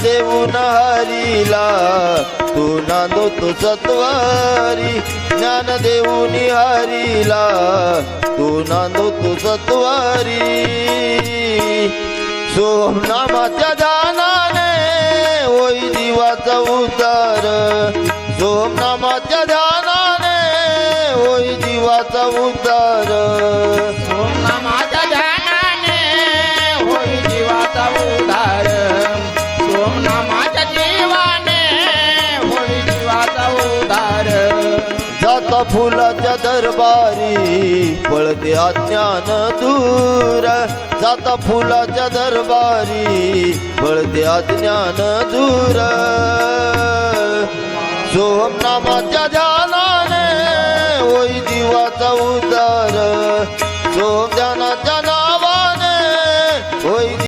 देऊन हरीला तू नांदो तो सत्वारी ज्ञान देऊन हरीला तू नांदो तो सत्वारी सोहम नामाच्या ध्यानाने होई जीवाचा उद्धार सोहम नामाच्या ध्यानाने होई जीवाचा उद्धार सोम नामाच्या ध्यानाने होई जीवाचा उद्धार सोम नामाच्या जीवाने होई जीवाचा उद्धार जाता फुलाच्या दरबारी पळते अज्ञान दूर जाता फुलाच्या दरबारी पळते अज्ञान दूर सोहम नामाच्या ध्यानाने होई जीवाचा उद्धार